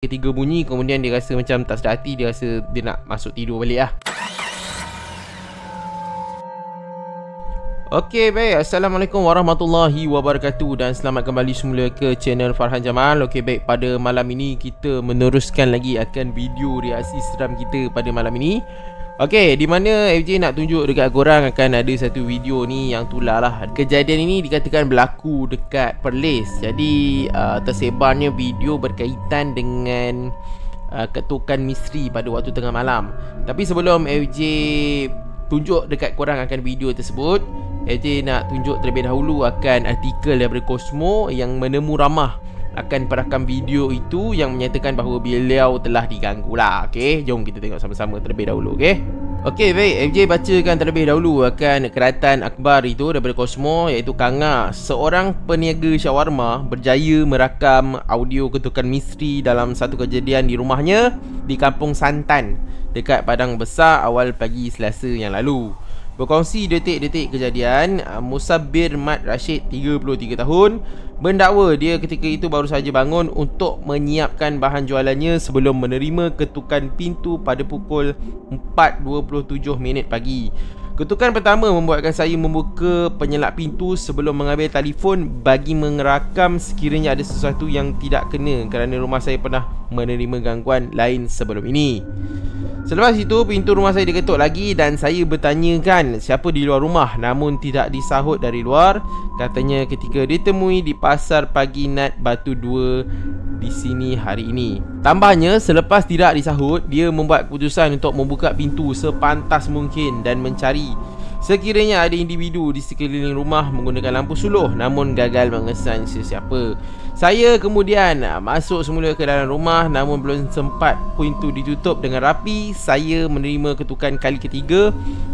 Ketiga bunyi, kemudian dia rasa macam tak sedar hati, dia rasa dia nak masuk tidur balik lah. Okey, baik. Assalamualaikum warahmatullahi wabarakatuh dan selamat kembali semula ke channel Farhan Jamal. Okey, baik. Pada malam ini kita meneruskan lagi akan video reaksi seram kita pada malam ini. Okey, di mana FJ nak tunjuk dekat korang akan ada satu video ni yang tular lah. Kejadian ini dikatakan berlaku dekat Perlis. Jadi tersebarnya video berkaitan dengan ketukan misteri pada waktu tengah malam. Tapi sebelum FJ tunjuk dekat korang akan video tersebut, FJ nak tunjuk terlebih dahulu akan artikel daripada Cosmo yang menemu ramah akan perakam video itu yang menyatakan bahawa beliau telah diganggu lah. Okey, jom kita tengok sama-sama terlebih dahulu. Okey, baik. FJ bacakan terlebih dahulu akan keratan akhbar itu daripada Cosmo, iaitu Kanga, seorang peniaga shawarma berjaya merakam audio ketukan misteri dalam satu kejadian di rumahnya di Kampung Santan dekat Padang Besar awal pagi Selasa yang lalu. Berkongsi detik-detik kejadian, Musabir Mat Rashid 33 tahun mendakwa dia ketika itu baru saja bangun untuk menyiapkan bahan jualannya sebelum menerima ketukan pintu pada pukul 4.27 pagi. Ketukan pertama membuatkan saya membuka penyelak pintu sebelum mengambil telefon bagi merakam sekiranya ada sesuatu yang tidak kena kerana rumah saya pernah menerima gangguan lain sebelum ini. Selepas itu, pintu rumah saya diketuk lagi dan saya bertanyakan siapa di luar rumah, namun tidak disahut dari luar. Katanya ketika ditemui di Pasar Pagi Nat Batu 2 di sini hari ini. Tambahnya, selepas tidak disahut, dia membuat keputusan untuk membuka pintu sepantas mungkin dan mencari sekiranya ada individu di sekeliling rumah menggunakan lampu suluh, namun gagal mengesan sesiapa. Saya kemudian masuk semula ke dalam rumah, namun belum sempat pintu ditutup dengan rapi, saya menerima ketukan kali ketiga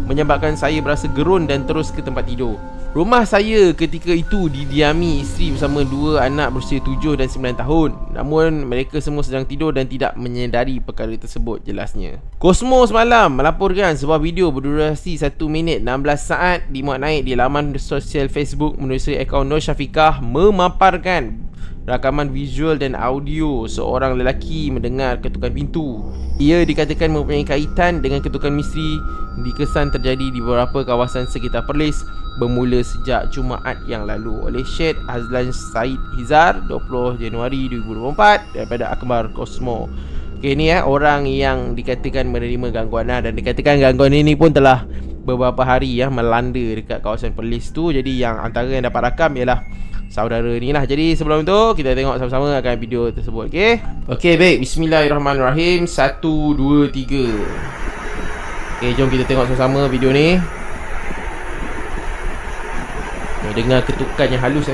menyebabkan saya berasa gerun dan terus ke tempat tidur. Rumah saya ketika itu didiami isteri bersama dua anak berusia 7 dan 9 tahun. Namun mereka semua sedang tidur dan tidak menyedari perkara tersebut jelasnya. Cosmo semalam melaporkan sebuah video berdurasi 1 minit 16 saat dimuat naik di laman sosial Facebook menerusi akaun Nur Syafiqah memaparkan rakaman visual dan audio seorang lelaki mendengar ketukan pintu. Ia dikatakan mempunyai kaitan dengan ketukan misteri dikesan terjadi di beberapa kawasan sekitar Perlis bermula sejak Jumaat yang lalu oleh Syed Azlan Said Hizar 20 Januari 2024 daripada akhbar Cosmo. Okay, ni orang yang dikatakan menerima gangguan dan dikatakan gangguan ini pun telah beberapa hari melanda dekat kawasan Perlis tu. Jadi yang antara yang dapat rakam ialah saudara ni lah. Jadi sebelum tu kita tengok sama-sama akan video tersebut. Okey, baik. Bismillahirrahmanirrahim. 1, 2, 3. Okey, jom kita tengok sama-sama video ni. Dengar ketukan yang halus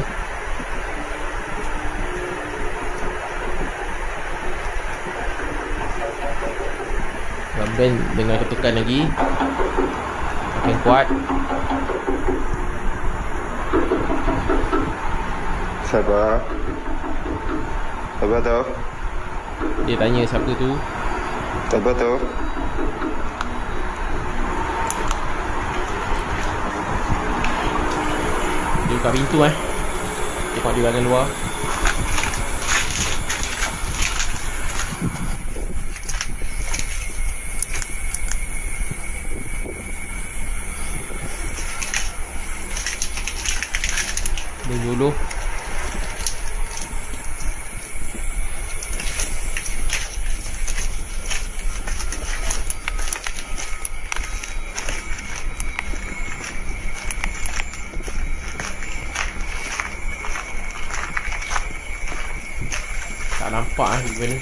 Gambar dengar ketukan lagi makin kuat. Siapa? Siapa tu? Dia tanya siapa tu. Siapa tu? Dia buka pintu tengok dia bahagian luar. Dia nyuluh. Tak nampak gimana.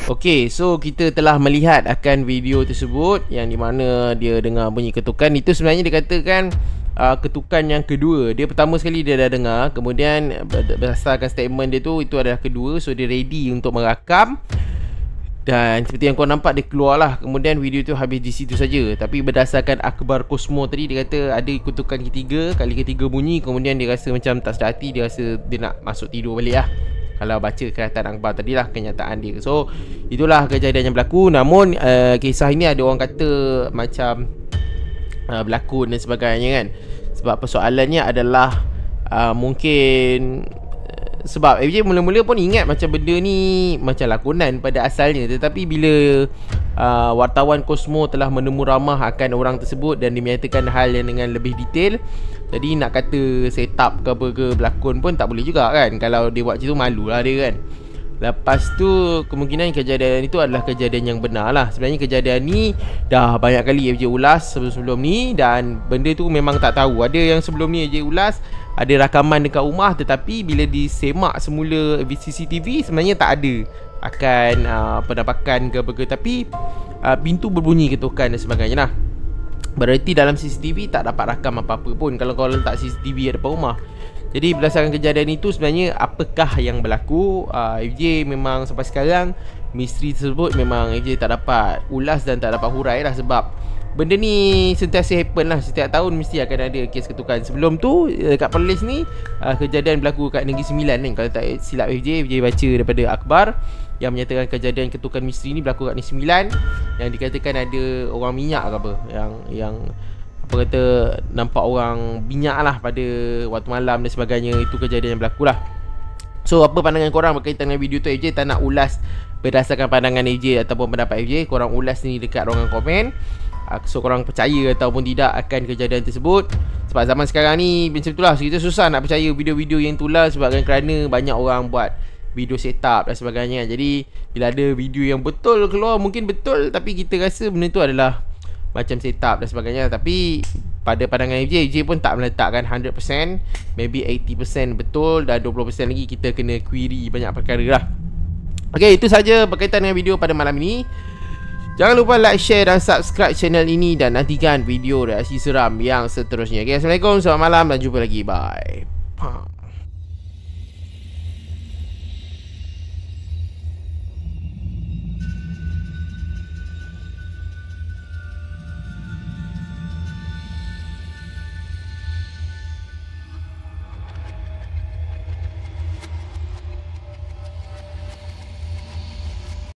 Okey, so kita telah melihat akan video tersebut yang di mana dia dengar bunyi ketukan. Itu sebenarnya dikatakan ketukan yang kedua. Dia pertama sekali dia dah dengar, kemudian berdasarkan statement dia tu, itu adalah kedua. So dia ready untuk merakam. Dan seperti yang kau nampak, dia keluar lah. Kemudian video tu habis di situ saja. Tapi berdasarkan akhbar Cosmo tadi, dia kata ada ketukan ketiga, kali ketiga bunyi, kemudian dia rasa macam tak sedar hati, dia rasa dia nak masuk tidur balik lah. Kalau baca keratan akhbar tadi lah, kenyataan dia. So itulah kejadian yang berlaku. Namun kisah ini ada orang kata macam berlakon dan sebagainya kan. Sebab persoalannya adalah mungkin Sebab FJ mula-mula pun ingat macam benda ni macam lakonan pada asalnya. Tetapi bila wartawan Cosmo telah menemu ramah akan orang tersebut dan dia menyatakan hal yang dengan lebih detail, jadi nak kata set up ke apa ke berlakon pun tak boleh juga kan. Kalau dia buat macam tu, malulah dia kan. Lepas tu kemungkinan kejadian itu adalah kejadian yang benar lah. Sebenarnya kejadian ni dah banyak kali FJ ulas sebelum ni, dan benda tu memang tak tahu. Ada yang sebelum ni FJ ulas ada rakaman dekat rumah, tetapi bila disemak semula CCTV sebenarnya tak ada akan penampakan ke apa ke. Tapi pintu berbunyi ketukan dan sebagainya lah. Berarti dalam CCTV tak dapat rakam apa-apa pun kalau kau letak CCTV depan rumah. Jadi berdasarkan kejadian itu sebenarnya apakah yang berlaku, FJ memang sampai sekarang misteri tersebut memang FJ tak dapat ulas dan tak dapat hurai lah. Sebab benda ni sentiasa happen lah. Setiap tahun mesti akan ada kes ketukan. Sebelum tu dekat Perlis ni kejadian berlaku kat Negeri Sembilan ni. Kalau tak silap FJ baca daripada akhbar yang menyatakan kejadian ketukan misteri ni berlaku kat Negeri Sembilan, yang dikatakan ada orang minyak ke apa, yang apa kata nampak orang minyak lah pada waktu malam dan sebagainya. Itu kejadian yang berlaku lah. So apa pandangan korang berkaitan dengan video tu? FJ tak nak ulas berdasarkan pandangan FJ ataupun pendapat FJ. Korang ulas ni dekat ruangan komen. So korang percaya ataupun tidak akan kejadian tersebut. Sebab zaman sekarang ni macam itulah, kita susah nak percaya video-video yang tulas sebab kerana banyak orang buat video setup dan sebagainya. Jadi bila ada video yang betul keluar, mungkin betul, tapi kita rasa benda tu adalah macam setup dan sebagainya. Tapi pada pandangan FJ pun tak meletakkan 100%, maybe 80% betul dan 20% lagi kita kena query banyak perkara lah. Okay, itu saja berkaitan dengan video pada malam ini. Jangan lupa like, share dan subscribe channel ini dan nantikan video reaksi seram yang seterusnya. Okay, Assalamualaikum, selamat malam dan jumpa lagi. Bye.